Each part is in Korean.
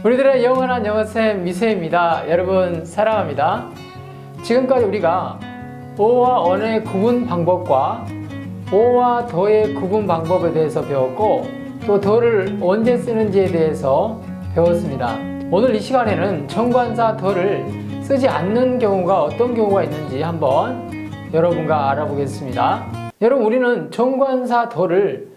우리들의 영원한 영어쌤 미세입니다. 여러분 사랑합니다. 지금까지 우리가 어와 언의 구분 방법과 어와 더의 구분 방법에 대해서 배웠고 또 더를 언제 쓰는지에 대해서 배웠습니다. 오늘 이 시간에는 정관사 더를 쓰지 않는 경우가 어떤 경우가 있는지 한번 여러분과 알아보겠습니다. 여러분, 우리는 정관사 더를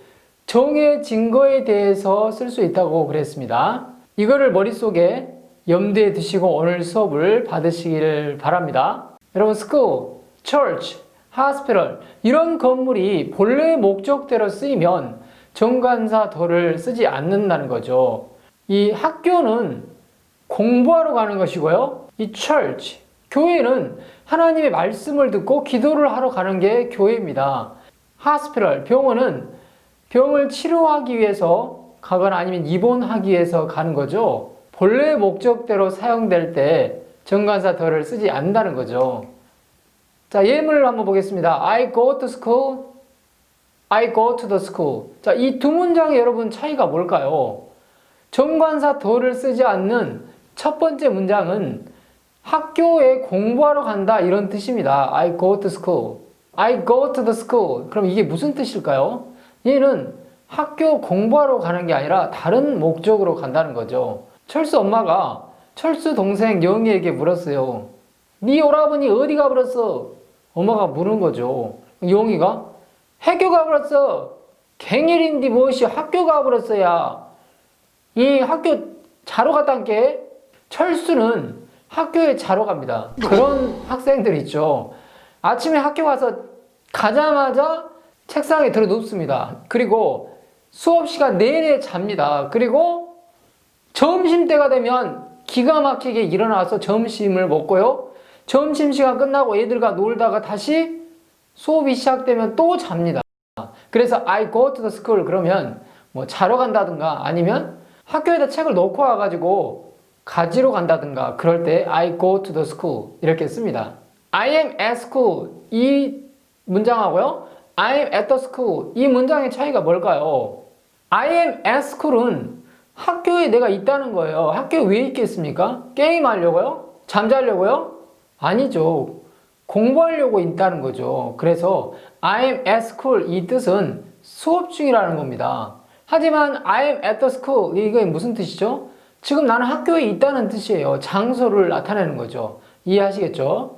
정해진 거에 대해서 쓸 수 있다고 그랬습니다. 이거를 머릿속에 염두에 두시고 오늘 수업을 받으시기를 바랍니다. 여러분, school, church, hospital 이런 건물이 본래의 목적대로 쓰이면 정관사 더를 쓰지 않는다는 거죠. 이 학교는 공부하러 가는 것이고요. 이 church, 교회는 하나님의 말씀을 듣고 기도를 하러 가는 게 교회입니다. hospital, 병원은 병을 치료하기 위해서 가거나 아니면 입원하기 위해서 가는 거죠. 본래 목적대로 사용될 때 정관사 더를 쓰지 않는다는 거죠. 자, 예문을 한번 보겠습니다. I go to school, I go to the school. 자, 이 두 문장의 여러분 차이가 뭘까요? 정관사 더를 쓰지 않는 첫 번째 문장은 학교에 공부하러 간다 이런 뜻입니다. I go to school, I go to the school. 그럼 이게 무슨 뜻일까요? 얘는 학교 공부하러 가는 게 아니라 다른 목적으로 간다는 거죠. 철수 엄마가 철수 동생 영희에게 물었어요. 네 오라버니 어디 가버렸어? 엄마가 물은 거죠. 영희가 학교 가버렸어. 갱일인디 무엇이 학교 가버렸어야. 이 학교 자러 갔단께. 철수는 학교에 자러 갑니다. 그런 학생들 있죠. 아침에 학교 가서 가자마자 책상에 들어 눕습니다. 그리고 수업 시간 내내 잡니다. 그리고 점심때가 되면 기가 막히게 일어나서 점심을 먹고요. 점심시간 끝나고 애들과 놀다가 다시 수업이 시작되면 또 잡니다. 그래서 I go to the school 그러면 뭐 자러 간다든가 아니면 학교에다 책을 놓고 와가지고 가지러 간다든가 그럴 때 I go to the school 이렇게 씁니다. I am at school 이 문장하고요. I am at the school 이 문장의 차이가 뭘까요? I am at school은 학교에 내가 있다는 거예요. 학교에 왜 있겠습니까? 게임하려고요? 잠자려고요? 아니죠. 공부하려고 있다는 거죠. 그래서 I am at school 이 뜻은 수업 중이라는 겁니다. 하지만 I am at the school 이게 무슨 뜻이죠? 지금 나는 학교에 있다는 뜻이에요. 장소를 나타내는 거죠. 이해하시겠죠?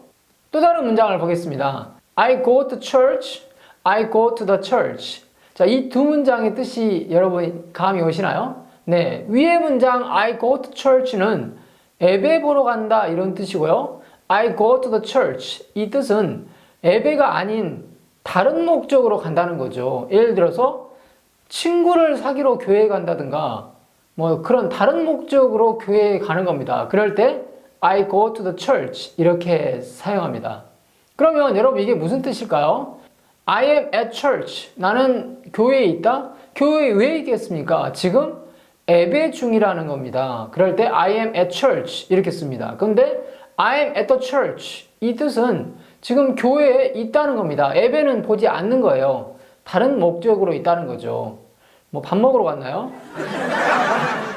또 다른 문장을 보겠습니다. I go to church, I go to the church. 자, 이 두 문장의 뜻이 여러분 감이 오시나요? 네, 위의 문장 I go to church는 예배 보러 간다 이런 뜻이고요. I go to the church 이 뜻은 예배가 아닌 다른 목적으로 간다는 거죠. 예를 들어서 친구를 사귀러 교회에 간다든가 뭐 그런 다른 목적으로 교회에 가는 겁니다. 그럴 때 I go to the church 이렇게 사용합니다. 그러면 여러분 이게 무슨 뜻일까요? I am at church. 나는 교회에 있다? 교회에 왜 있겠습니까? 지금 예배 중이라는 겁니다. 그럴 때 I am at church 이렇게 씁니다. 그런데 I am at the church 이 뜻은 지금 교회에 있다는 겁니다. 예배는 보지 않는 거예요. 다른 목적으로 있다는 거죠. 뭐 밥 먹으러 갔나요?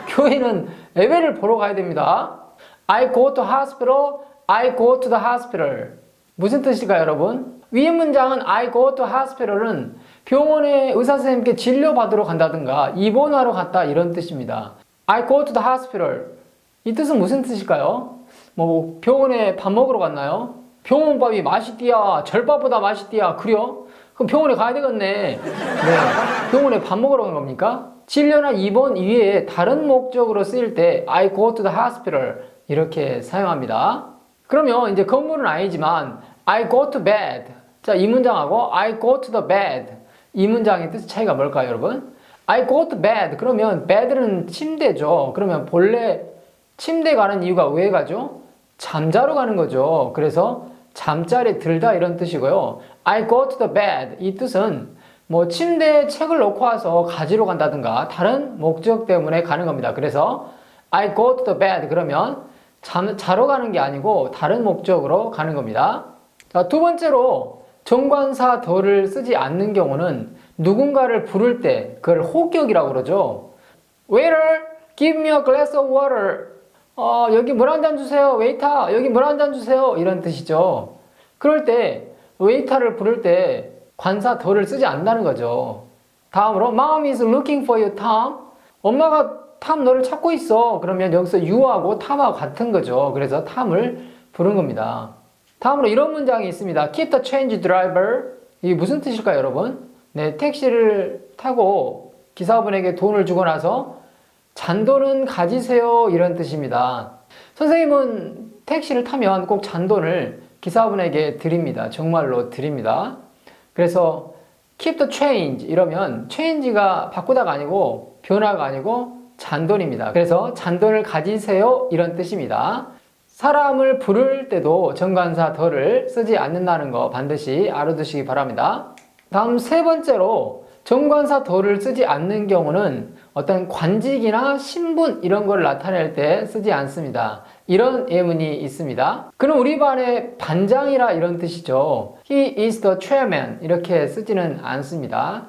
교회는 예배를 보러 가야 됩니다. I go to hospital, I go to the hospital. 무슨 뜻일까요, 여러분? 위의 문장은 I go to hospital은 병원에 의사 선생님께 진료받으러 간다든가 입원하러 갔다 이런 뜻입니다. I go to the hospital. 이 뜻은 무슨 뜻일까요? 뭐 병원에 밥 먹으러 갔나요? 병원밥이 맛있디야. 절밥보다 맛있디야. 그래요? 그럼 병원에 가야 되겠네. 네. 병원에 밥 먹으러 간 겁니까? 진료나 입원 이외에 다른 목적으로 쓰일 때 I go to the hospital 이렇게 사용합니다. 그러면 이제 건물은 아니지만 I go to bed. 자, 이 문장하고 I go to the bed. 이 문장의 뜻 차이가 뭘까요, 여러분? I go to bed. 그러면 bed는 침대죠. 그러면 본래 침대 가는 이유가 왜 가죠? 잠자러 가는 거죠. 그래서 잠자리에 들다 이런 뜻이고요. I go to the bed. 이 뜻은 뭐 침대에 책을 놓고 와서 가지러 간다든가 다른 목적 때문에 가는 겁니다. 그래서 I go to the bed. 그러면 자러 가는 게 아니고 다른 목적으로 가는 겁니다. 자, 두 번째로 정관사 더를 쓰지 않는 경우는 누군가를 부를 때 그걸 호격이라고 그러죠. Waiter, Give me a glass of water. 여기 물 한 잔 주세요. 웨이터, 여기 물 한 잔 주세요. 이런 뜻이죠. 그럴 때 웨이터를 부를 때 관사 더를 쓰지 않는다는 거죠. 다음으로 Mom is looking for you, Tom. 엄마가 탐 너를 찾고 있어. 그러면 여기서 you하고 탐하고 같은 거죠. 그래서 탐을 부른 겁니다. 다음으로 이런 문장이 있습니다. Keep the change, driver. 이게 무슨 뜻일까요, 여러분? 네, 택시를 타고 기사분에게 돈을 주고 나서 잔돈은 가지세요. 이런 뜻입니다. 선생님은 택시를 타면 꼭 잔돈을 기사분에게 드립니다. 정말로 드립니다. 그래서 keep the change 이러면 change가 바꾸다가 아니고 변화가 아니고 잔돈입니다. 그래서 잔돈을 가지세요. 이런 뜻입니다. 사람을 부를 때도 정관사 더를 쓰지 않는다는 거 반드시 알아두시기 바랍니다. 다음 세 번째로 정관사 더를 쓰지 않는 경우는 어떤 관직이나 신분 이런 걸 나타낼 때 쓰지 않습니다. 이런 예문이 있습니다. 그는 우리 반의 반장이라 이런 뜻이죠. He is the chairman 이렇게 쓰지는 않습니다.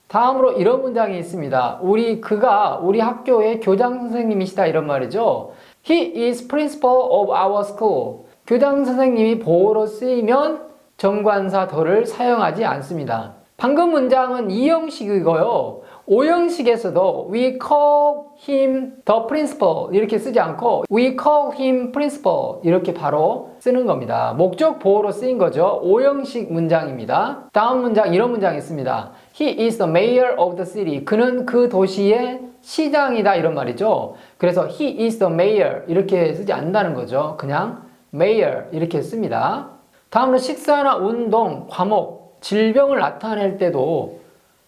다음으로 이런 문장이 있습니다. 그가 우리 학교의 교장 선생님이시다 이런 말이죠. He is principal of our school. 교장 선생님이 보호로 쓰이면 정관사 더를 사용하지 않습니다. 방금 문장은 2형식이고요. 5형식에서도 we call him the principal 이렇게 쓰지 않고 we call him principal 이렇게 바로 쓰는 겁니다. 목적 보호로 쓰인 거죠. 5형식 문장입니다. 다음 문장 이런 문장이 있습니다. He is the mayor of the city. 그는 그 도시의 시장이다 이런 말이죠. 그래서 he is the mayor 이렇게 쓰지 않는다는 거죠. 그냥 mayor 이렇게 씁니다. 다음으로 식사나 운동, 과목, 질병을 나타낼 때도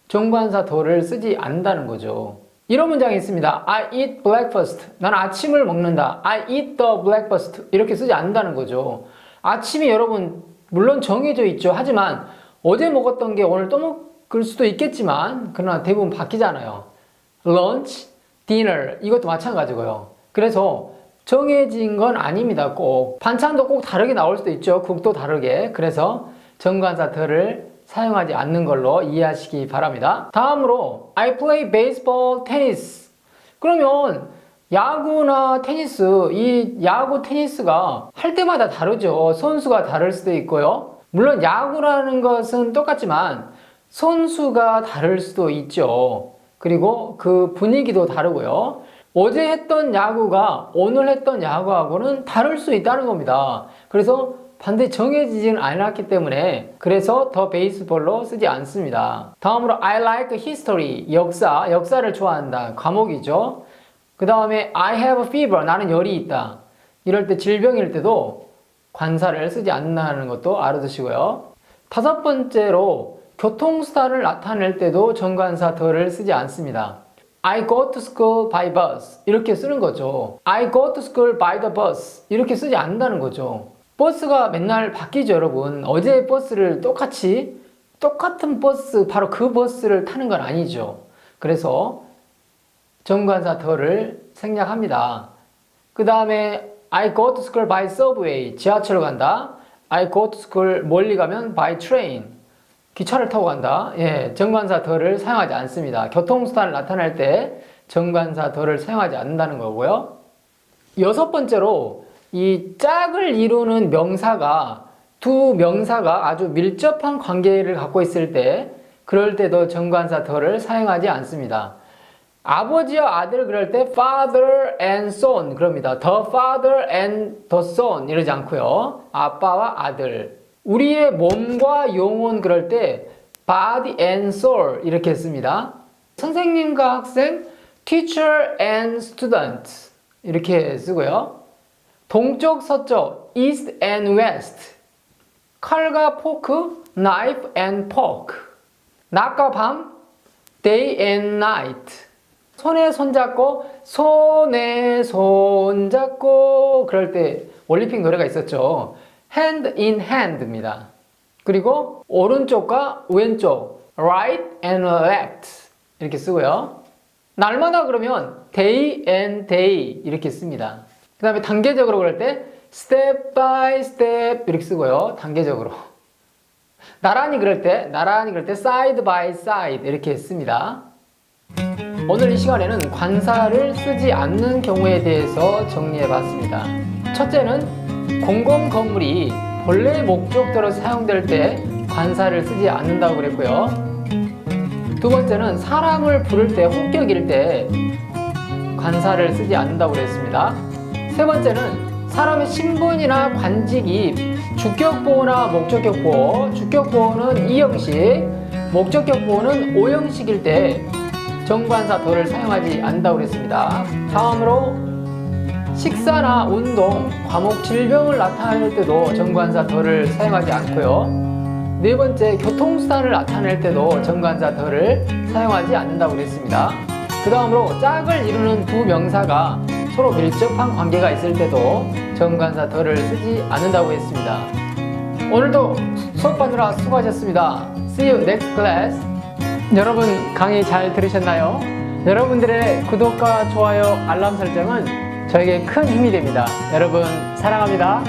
정관사 더를 쓰지 않는다는 거죠. 이런 문장이 있습니다. I eat breakfast. 난 아침을 먹는다. I eat the breakfast. 이렇게 쓰지 않는다는 거죠. 아침이 여러분 물론 정해져 있죠. 하지만 어제 먹었던 게 오늘 또 먹을 수도 있겠지만 그러나 대부분 바뀌잖아요. lunch, dinner 이것도 마찬가지고요. 그래서 정해진 건 아닙니다. 꼭 반찬도 꼭 다르게 나올 수도 있죠. 국도 다르게. 그래서 정관사 더를 사용하지 않는 걸로 이해하시기 바랍니다. 다음으로 I play baseball, tennis. 그러면 야구나 테니스, 이 야구, 테니스가 할 때마다 다르죠. 선수가 다를 수도 있고요. 물론 야구라는 것은 똑같지만 선수가 다를 수도 있죠. 그리고 그 분위기도 다르고요. 어제 했던 야구가 오늘 했던 야구하고는 다를 수 있다는 겁니다. 그래서 반드시 정해지지는 않았기 때문에 그래서 더 베이스볼로 쓰지 않습니다. 다음으로 I like history, 역사를 좋아한다. 과목이죠. 그 다음에 I have a fever, 나는 열이 있다. 이럴 때 질병일 때도 관사를 쓰지 않는다는 것도 알아두시고요. 다섯 번째로 교통수단을 나타낼 때도 정관사 더를 쓰지 않습니다. I go to school by bus 이렇게 쓰는 거죠. I go to school by the bus 이렇게 쓰지 않는다는 거죠. 버스가 맨날 바뀌죠, 여러분. 어제의 버스를 똑같은 버스, 바로 그 버스를 타는 건 아니죠. 그래서 정관사 더를 생략합니다. 그 다음에 I go to school by subway, 지하철로 간다. I go to school 멀리 가면 by train, 기차를 타고 간다. 예, 정관사 더를 사용하지 않습니다. 교통수단을 나타낼 때 정관사 더를 사용하지 않는다는 거고요. 여섯 번째로 이 짝을 이루는 명사가 두 명사가 아주 밀접한 관계를 갖고 있을 때 그럴 때도 정관사 더를 사용하지 않습니다. 아버지와 아들 그럴 때 father and son 그럽니다. the father and the son 이러지 않고요. 아빠와 아들. 우리의 몸과 영혼 그럴 때 body and soul 이렇게 씁니다. 선생님과 학생 teacher and student 이렇게 쓰고요. 동쪽, 서쪽, east and west. 칼과 포크, knife and fork. 낮과 밤, day and night. 손에 손잡고, 손에 손잡고. 그럴 때 올림픽 노래가 있었죠. hand in hand입니다. 그리고 오른쪽과 왼쪽, right and left. 이렇게 쓰고요. 날마다 그러면 day and day 이렇게 씁니다. 그 다음에 단계적으로 그럴 때 step by step 이렇게 쓰고요. 단계적으로. 나란히 그럴 때 side by side 이렇게 씁니다. 오늘 이 시간에는 관사를 쓰지 않는 경우에 대해서 정리해 봤습니다. 첫째는 공공 건물이 본래 목적대로 사용될 때 관사를 쓰지 않는다고 그랬고요. 두 번째는 사람을 부를 때 혼격일 때 관사를 쓰지 않는다고 그랬습니다. 세 번째는 사람의 신분이나 관직이 주격보호나 목적격보호, 주격보호는 2형식, 목적격보호는 5형식일 때 정관사 덜을 사용하지 않는다고 그랬습니다. 다음으로 식사나 운동, 과목, 질병을 나타낼 때도 정관사 덜을 사용하지 않고요. 네 번째, 교통수단을 나타낼 때도 정관사 덜을 사용하지 않는다고 그랬습니다. 그 다음으로 짝을 이루는 두 명사가 서로 밀접한 관계가 있을 때도 정관사 덜을 쓰지 않는다고 했습니다. 오늘도 수업하느라 수고하셨습니다. See you next class. 여러분 강의 잘 들으셨나요? 여러분들의 구독과 좋아요, 알람 설정은 저에게 큰 힘이 됩니다. 여러분 사랑합니다.